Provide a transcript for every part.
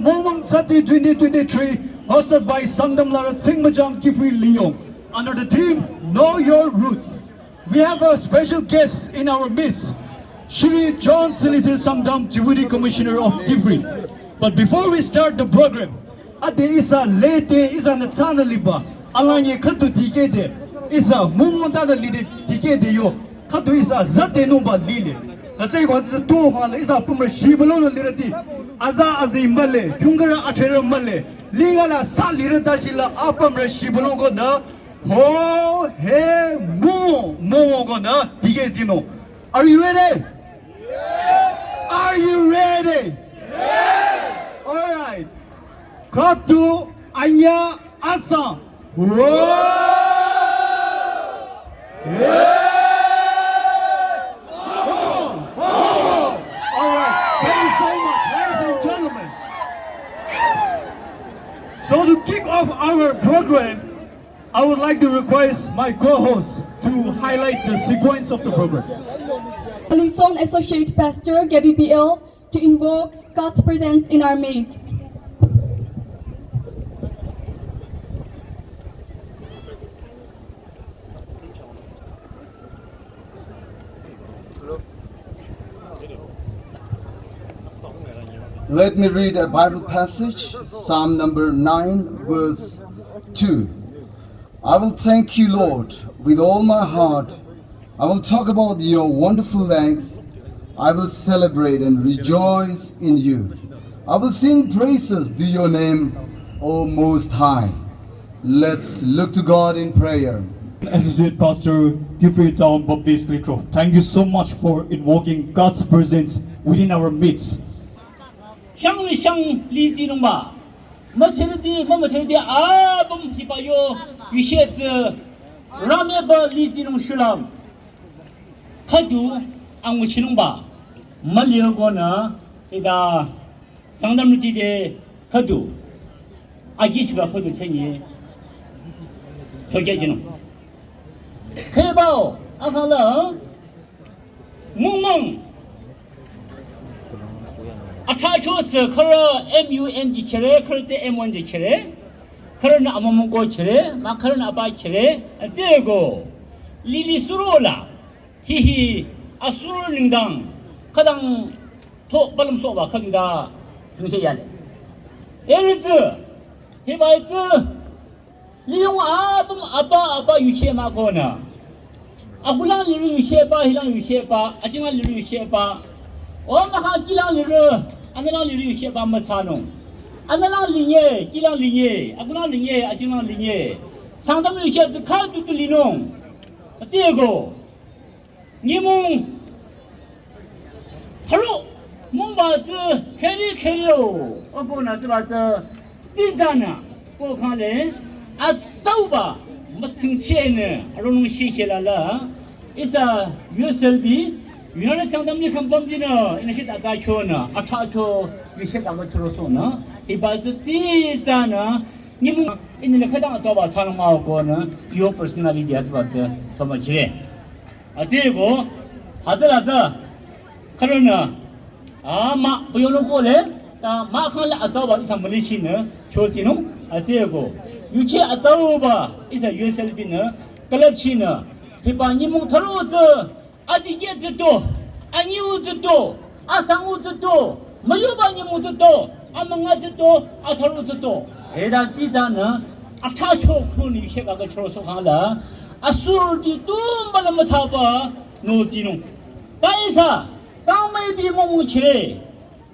Mongmong 2023 hosted by Sangtam kiphire Leong under the theme Know Your Roots. We have a special guest in our midst, Shri John Solicitor Sangtam, Deputy Commissioner of kiphire. But before we start the program, there is a late is an Natana Liba, Alanya Katu Tikede, is a Mumontada Lide Tikede yo, Katu is a Zatenuba Lile. Let's say what's the two hall is a Puma Shibolo Lirati, Aza Azimbale, Tungara Atera Male, Lingala Salirata Shila, Apam Shibolo Gona, Ho, He, Mo Gona, Tigezino. Are you ready? Yes! Are you ready? Yes! Alright. Katu Anya Asa. Whoa! Yeah! So to kick off our program, I would like to request my co-host to highlight the sequence of the program. Listen, Associate Pastor Gabby BL to invoke God's presence in our midst. Let me read a Bible passage, Psalm number 9, verse 2. I will thank you, Lord, with all my heart. I will talk about your wonderful acts. I will celebrate and rejoice in you. I will sing praises to your name, O Most High. Let's look to God in prayer. Associate Pastor kiphire Town Baptist Litro, thank you so much for invoking God's presence within our midst. Shang li ji nong ba ma thir ti ma thir ti a bum hi ba yo yu she zhe ra me ba li ji nong shu lam ha du ang wu chi nong ba ma le go na da Sangtam ti de ha du a ji chi ba ho du chen yi cho ge ji nong ke ba a ka la Mongmong Attachos, Kara, MUN Dichere, Kurte M1 Dichere, Karana Amamongo Chere, Makarana Abakere, and there go. Lili Surola, he, 啊，苏尔领导，可当托不能说吧，可能的同学眼里，日子，一辈子，利用阿爸有些嘛可能，啊，不让利用有些吧，让有些吧，啊，今晚利用有些吧，我们还几让利用，啊，那让利用有些吧没差弄。啊，那让林业，几让林业，啊，不让林业，啊，就让林业。上他们有些是看都里弄，这个，你们，他说，蒙把子开了，我不拿这把子，这站呢，我看嘞，啊，走吧，没挣钱呢，啊，弄谢来了，一下有手笔。原来上他们看帮的呢，那些大家去呢，啊，他去有些两个车说呢，一般是这站呢，你们你那看到找把长了毛过呢，有不是那里点子吧这怎么去？啊，这个还是哪子？可能呢，啊马不用弄过来，啊马看了找把一上没力气呢，求这种啊这个有些啊找吧，一下有些里呢，格来去呢，一般你们头路子。啊，地界子多，啊牛子多，啊上午子多，没有把你们子多，啊门子多，啊头路子多。哎，他这张呢，啊他抽空你些那个抽手上了，啊所有的都没那么他吧，弄这种。但是上面比蒙起来，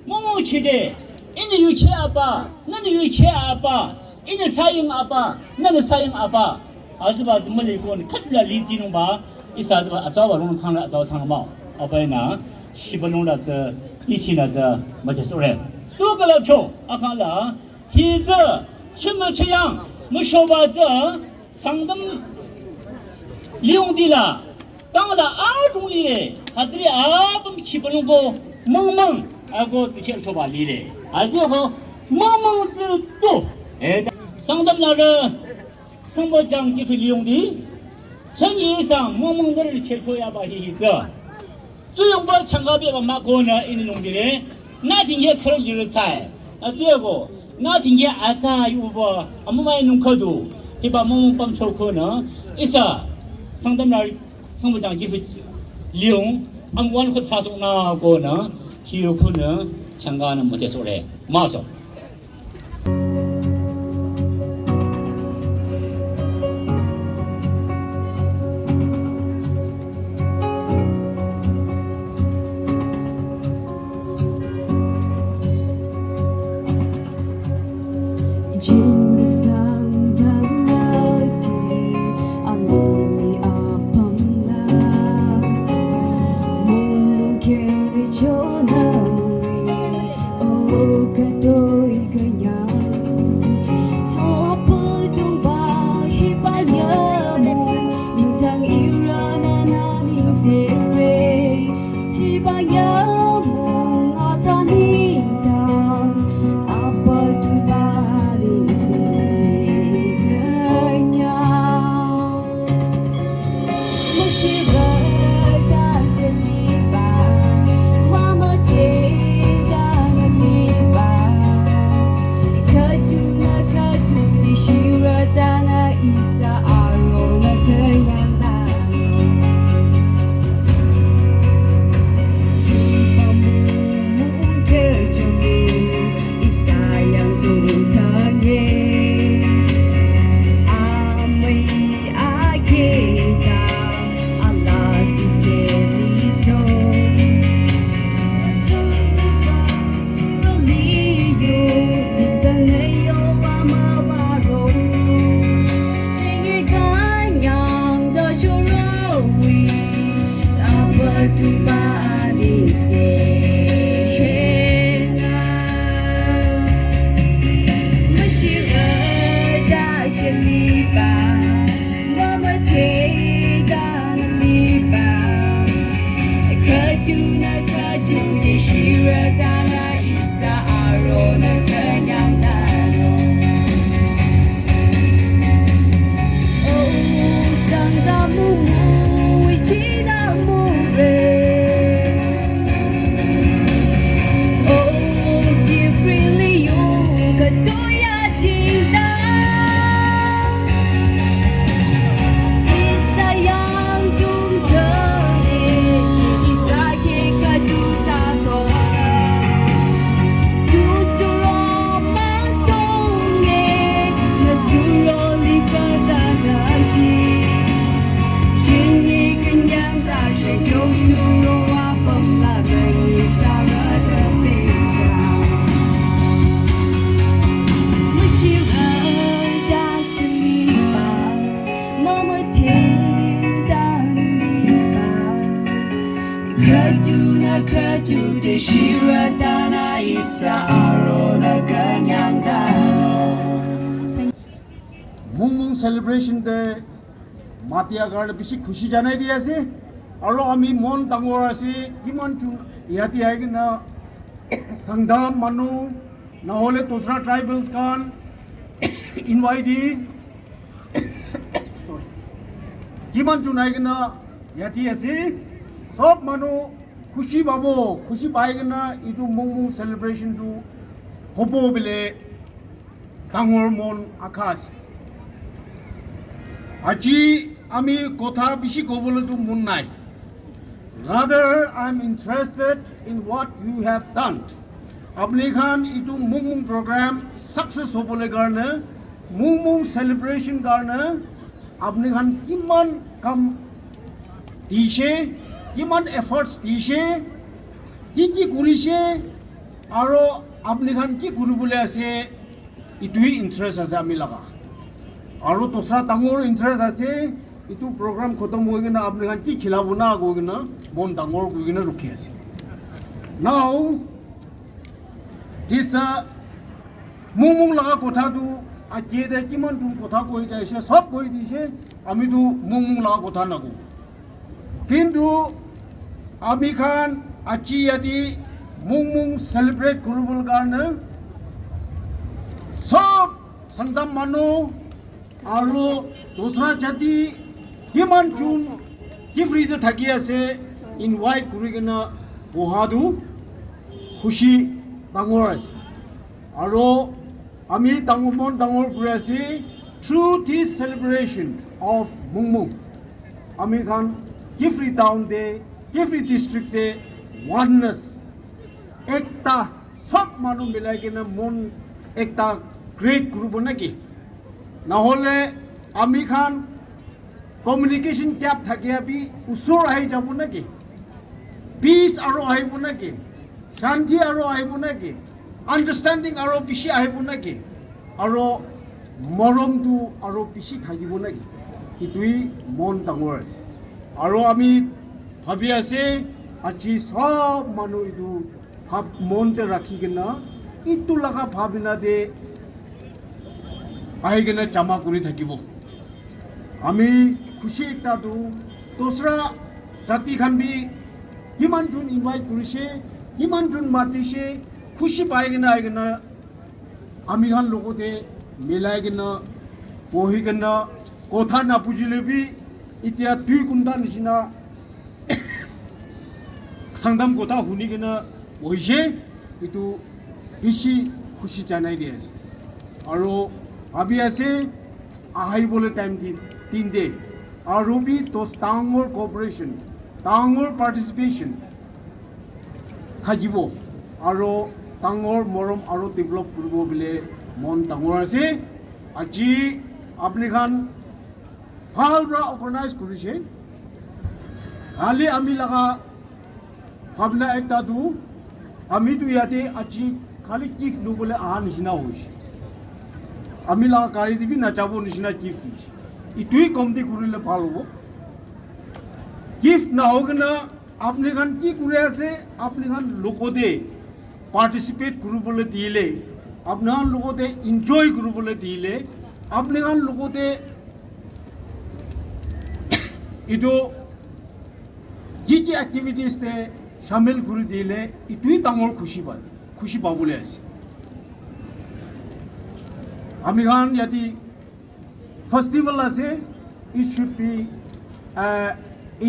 蒙起来，你有钱吧，那你有钱吧，你啥用吧，那你啥用吧，还是把怎么来过呢？看出来理这种吧。一下子把早把弄看了，早长了毛，后边呢，西不弄了这，地气了这，没得说嘞。多个了穷，啊看了，现在什么这样，没说把这，上等利用的了，当了2种里嘞，啊这里不西不弄个蒙，啊个之前说把里嘞，啊这个蒙之多，哎，上等那个，什么讲就是利用的。成年上蒙的人切出呀把黑子，最用把强高别把马过呢，一弄的嘞，那今天可能就是菜，啊这个，那今天啊咋有不，啊没买弄可多，他把蒙帮抽可能，一下上到那儿，上不讲就是利用，啊我们和查送那个呢，是有可能强高呢没得说嘞，马上。Isayang katu de shiratana isa arona kanyang dano. Mongmong celebration de matia garde bishi khushi janai di ase aro ami mon dangor ase kiman chu yati aigena Sangtam manu na hole dusra tribals kan invitee kiman chu naigena yati ase sob manu khushi babo khushi paigena itu Mongmong celebration tu hobo bile dangor mon akas Aji ami kotha bishi kobole tu mun nai. Rather, I'm interested in what you have done. Apni khan itu Mongmong program success hobole karne, Mongmong celebration karne, apni khan kiman kam dishe, kiman efforts dishe, ki kurishe, aro apni khan ki kuribole ase, itui interest ase ami laga. আৰু তোসৰা ডাঙৰ interest আছে ইটো programme খতম হৈ গিনা আপনি খান কি খিলাব না গৈ গিনা মন ডাঙৰ গৈ গিনা ৰখি আছে নাও দিস Mongmong লাগা কথাটো আজি দে কিমান তুমি কথা কৈ যাইছে সব কৈ দিছে আমি তো Mongmong লাগা কথা নাকো কিন্তু আমি খান আজি ইয়াদি Mongmong সেলিব্রেট কৰিবৰ কাৰণে সব Sangtam মানুহ আৰু দোসৰা জাতি কিমান চুন কিফ্ৰিতে থাকি আছে ইনভাইট কৰি কিনা বহাদু খুশি ডাঙৰ আছে আৰু আমি ডাঙৰ কৰি আছে through this celebration of Mongmong আমি খান কিফ্রি টাউন দে কিফ্রি ডিস্ট্রিক্ট দে ওয়াননেস একটা সব মানুহ মিলাই কিনা মন একটা গ্রেট গ্রুপ নাকি না হলে আমি খান কমিউনিকেশন গ্যাপ থাকে আপি উসর আহি যাব নাকি পিস আৰু আহিব নাকি শান্তি আৰু আহিব নাকি আন্ডাৰস্ট্যান্ডিং আৰু পিছি আহিব নাকি আৰু মৰমটো আৰু পিছি থাকিব নাকি ইটোই মন ডাঙৰ আছে আৰু আমি ভাবি আছে আজি সব মানুহ ইটো ভাব মনতে ৰাখি কিনা ইটো লগা ভাবিনা দে আইগেনা জামা কৰি থাকিব আমি খুশি একটা দু দোসৰা জাতি খান বি কিমান জন ইনভাইট কৰিছে কিমান জন মাতিছে খুশি পাইগেনা আইগেনা আমি খান লগতে মিলাইগেনা বহিগেনা কথা না বুজিলে বি এতিয়া দুই কুণ্টা নিচিনা Sangtam কথা শুনিগেনা বহিছে ইটো বেছি খুশি জানাই দি আছে আৰু ভাবি আছে আহিবলৈ টাইম দিন দে আৰু বি দোস ডাঙৰ কোঅপাৰেশ্যন ডাঙৰ পাৰ্টিচিপেশ্যন থাকিব আৰু ডাঙৰ মৰম আৰু ডেভেলপ কৰিব বুলি মন ডাঙৰ আছে আজি আপুনি খান ভালৰা অৰ্গানাইজ কৰিছে খালি আমি লগা ভাবনা একটা দু আমি তো ইয়াতে আজি খালি কিফ লবলৈ অহা নিচিনা হৈছে আমি লাগা গাড়ী দিবি নাচাব নিচিনা কিফ দিছে ইটোই কমতি কৰিলে ভাল হ'ব কিফ নহওক না আপুনি খান কি কৰি আছে আপুনি খান লগতে পাৰ্টিচিপেট কৰিবলৈ দিলে আপুনি খান লগতে এনজয় কৰিবলৈ দিলে আপুনি খান লগতে ইটো যি এক্টিভিটিজতে শামিল কৰি দিলে ইটোই ডাঙৰ খুশি পাবলৈ আছে আমি খান ইয়াতে ফেস্টিভেল আছে it should be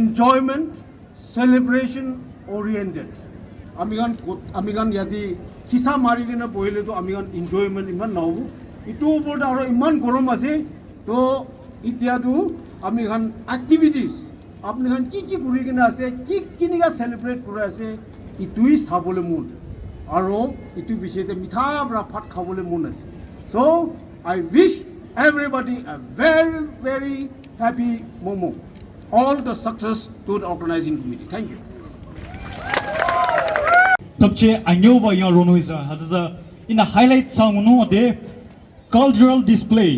enjoyment celebration oriented আমি খান ইয়াতে খিচা মাৰি কিনে বহিলে তো আমি খান এনজয়মেন্ট ইমান নহ'ব ইটো ওপৰত আৰু ইমান গৰম আছে তো এতিয়াতো আমি খান এক্টিভিটিজ আপুনি খান কি কৰি কিনে আছে কি কিনিকা সেলিব্ৰেট কৰি আছে ইটোই চাবলৈ মন আৰু ইটো বিশেষতে মিঠা ভাত খাবলৈ মন আছে so I wish everybody a very very happy Mongmong all the success to the organizing committee thank you tabche anyoba ya rono isa haza in a highlight sang no de cultural display